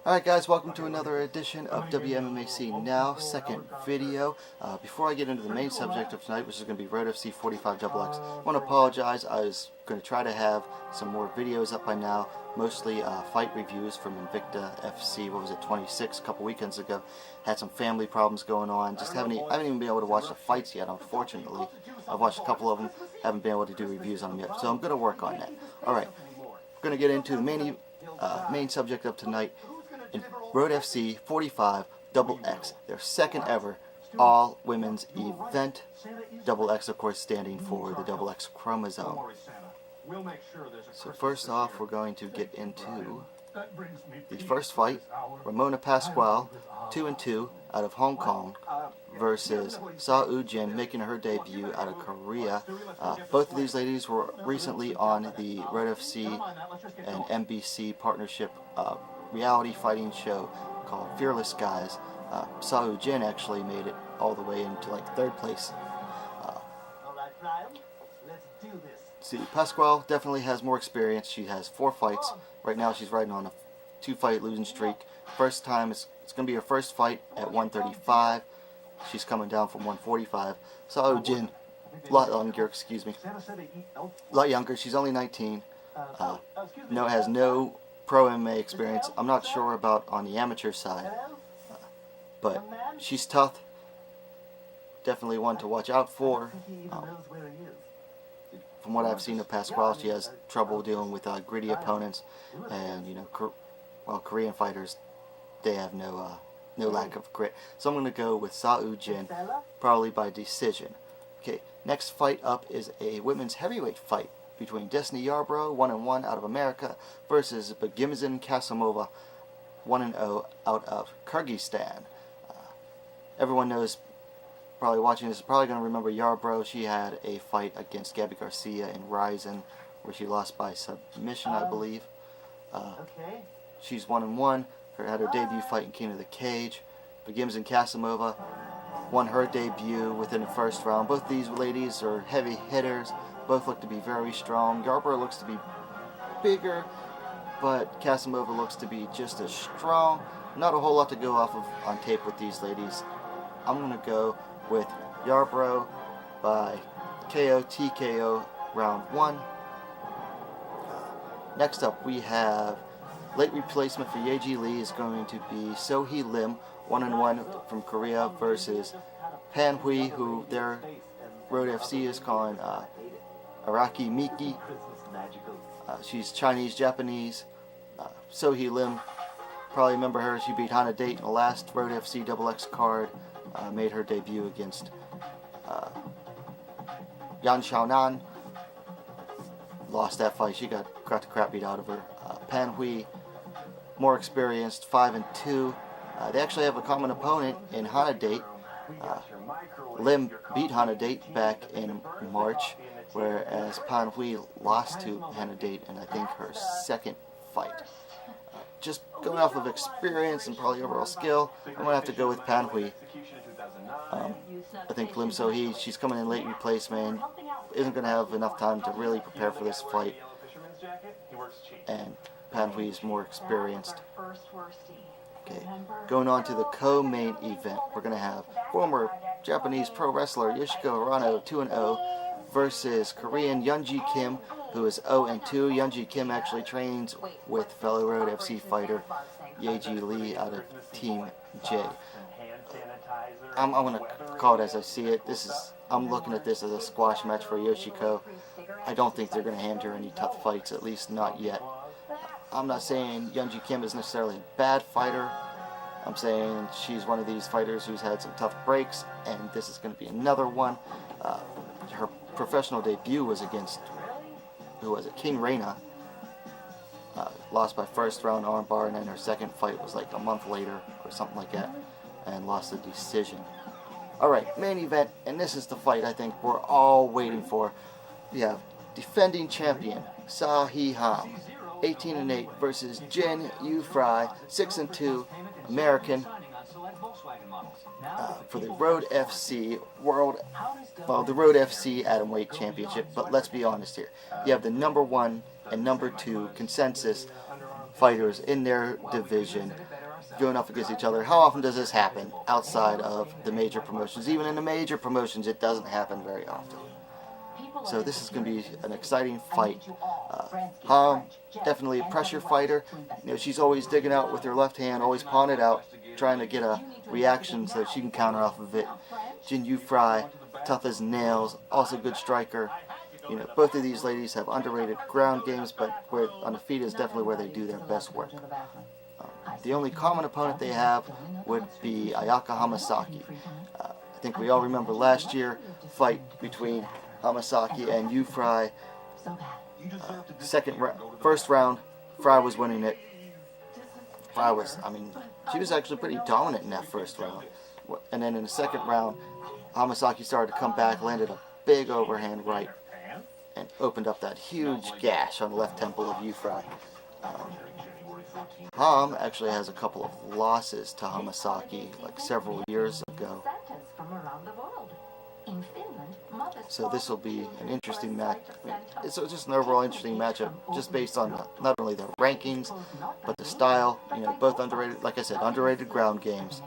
Alright guys, welcome to another edition of WMMAC Now, second video. Before I get into the main subject of tonight, which is going to be Road FC 45XX, I want to apologize. I was going to try to have some more videos up by now, mostly fight reviews from Invicta FC, 26, a couple weekends ago. Had some family problems going on, I haven't even been able to watch the fights yet, unfortunately. I've watched a couple of them, haven't been able to do reviews on them yet, so I'm going to work on that. Alright, we're going to get into the main subject of tonight. In Road FC 45XX, their second ever all-women's event. Double X, of course, standing for the double X chromosome. So first off, we're going to get into the first fight. Ramona Pasquale, 2-2 out of Hong Kong, versus Seo Hee Ham, making her debut out of Korea. Both of these ladies were recently on the Road FC and NBC partnership reality fighting show called Fearless Guys. Seo Hee Ham actually made it all the way into like third place. See, Pasquale definitely has more experience. She has 4 fights. Right now she's riding on a 2-fight losing streak. First time, it's going to be her first fight at 135. She's coming down from 145. Seo Hee Ham, a lot younger. She's only 19. Has no pro MMA experience. I'm not sure about on the amateur side, but she's tough. Definitely one to watch out for. From what I've seen of Pasquale, she has trouble dealing with gritty opponents, and Korean fighters, they have no lack of grit. So I'm going to go with Seo Hee Ham, probably by decision. Okay, next fight up is a women's heavyweight fight between Destiny Yarborough, 1-1 out of America, versus Ginzhan Casanova, 1-0 out of Kyrgyzstan. Everyone knows, probably watching this, is probably going to remember Yarborough. She had a fight against Gabby Garcia in Ryzen, where she lost by submission, I believe. She's 1-1. Had her debut fight in King of the Cage. But Ginzhan Casanova won her debut within the first round. Both these ladies are heavy hitters. Both look to be very strong. Yarborough looks to be bigger, but Casanova looks to be just as strong. Not a whole lot to go off of on tape with these ladies. I'm going to go with Yarborough by KO TKO round 1. Next up we have late replacement for Yeji Lee is going to be Sohee Lim, 1-1 from Korea, versus Pan Hui, who their Road FC is calling Araki Miki. She's Chinese-Japanese. Sohee Lim, probably remember her. She beat Hana Date in the last Road FC Double X card. Made her debut against Yan Xiaonan. Lost that fight. She got the crap beat out of her. Pan Hui, more experienced, 5-2. They actually have a common opponent in Hana Date. Lim beat Hana Date back in March, whereas Pan Hui lost to Hana Date in I think her second fight. Just going off of experience and probably overall skill, I'm going to have to go with Pan Hui. I think Lim Sohee, she's coming in late replacement, isn't going to have enough time to really prepare for this fight, and Pan Hui is more experienced. Okay, going on to the co-main event, we're going to have former Japanese pro wrestler Yoshiko 2-0 versus Korean Eunji Kim, who is 0-2. Eunji Kim actually trains with fellow Road FC fighter Yeji Lee out of Team J. I'm going to call it as I see it. I'm looking at this as a squash match for Yoshiko. I don't think they're going to hand her any tough fights, at least not yet. I'm not saying Eunji Kim is necessarily a bad fighter. I'm saying she's one of these fighters who's had some tough breaks, and this is going to be another one. Her professional debut was against, who was it, King Reina. Lost by first round armbar, and then her second fight was like a month later or something like that, and lost the decision. Alright, main event, and this is the fight I think we're all waiting for. We have defending champion Seo Hee Ham, 18-8, versus Jinh Yu Frey, 6-2, American, for the Road FC the Road FC Atomweight Championship. But let's be honest here. You have the number 1 and number 2 consensus fighters in their division going up against each other. How often does this happen outside of the major promotions? Even in the major promotions, it doesn't happen very often. So this is going to be an exciting fight. Ham, definitely a pressure fighter. You know, she's always digging out with her left hand, always pawing it out, trying to get a reaction so she can counter off of it. Jinh Yu Frey, tough as nails, also good striker. You know, both of these ladies have underrated ground games, but on the feet is definitely where they do their best work. The only common opponent they have would be Ayaka Hamasaki. I think we all remember last year fight between Hamasaki and Yu Frey. First round, Frye was winning it. Frye was, she was actually pretty dominant in that first round. And then in the second round, Hamasaki started to come back, landed a big overhand right, and opened up that huge gash on the left temple of Yu Frey. Ham actually has a couple of losses to Hamasaki, like several years ago. So this will be an interesting match. It's just an overall interesting matchup, just based on not only the rankings, but the style. You know, both underrated, like I said, underrated ground games.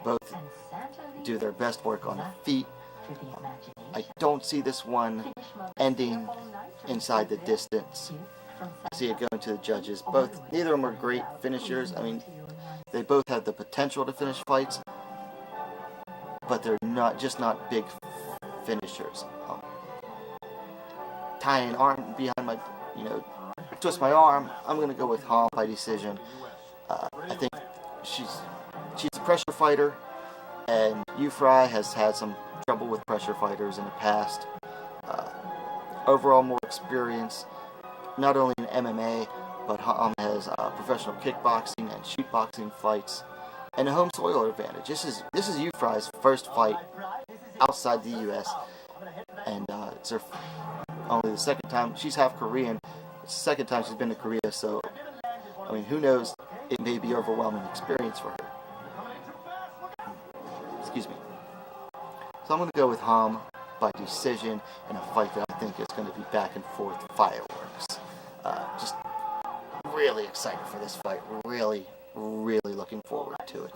Both do their best work on the feet. I don't see this one ending inside the distance. I see it going to the judges. Neither of them are great finishers. They both have the potential to finish fights, but they're just not big finishers. Tie an arm behind my, twist my arm. I'm going to go with Ham by decision. I think she's a pressure fighter, and Yu Frey has had some trouble with pressure fighters in the past. Overall, more experience, not only in MMA, but Ham has professional kickboxing and shootboxing fights, and a home soil advantage. This is Yu Frey's first fight outside the U.S., and it's her only the second time. She's half Korean. It's the second time she's been to Korea, so who knows? It may be an overwhelming experience for her. Excuse me. So I'm going to go with Ham by decision in a fight that I think is going to be back and forth fireworks. Just really excited for this fight. Really, really looking forward to it.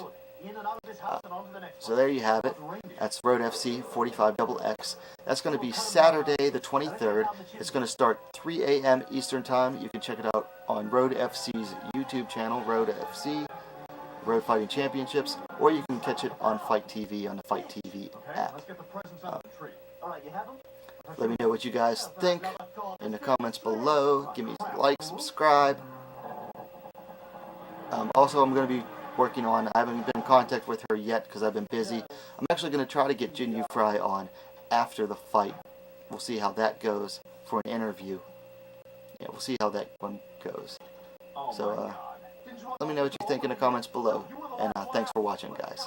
So there you have it. That's Road FC 45XX. That's going to be Saturday the 23rd. It's going to start 3 a.m. Eastern Time. You can check it out on Road FC's YouTube channel, Road FC, Road Fighting Championships, or you can catch it on Fight TV on the Fight TV app. Let me know what you guys think in the comments below. Give me a like, subscribe. Also, I'm going to be working on, I haven't been in contact with her yet because I've been busy. I'm actually going to try to get Jinh Yu Frey on after the fight. We'll see how that goes for an interview. Yeah, we'll see how that one goes. So, let me know what you think in the comments below. And thanks for watching, guys.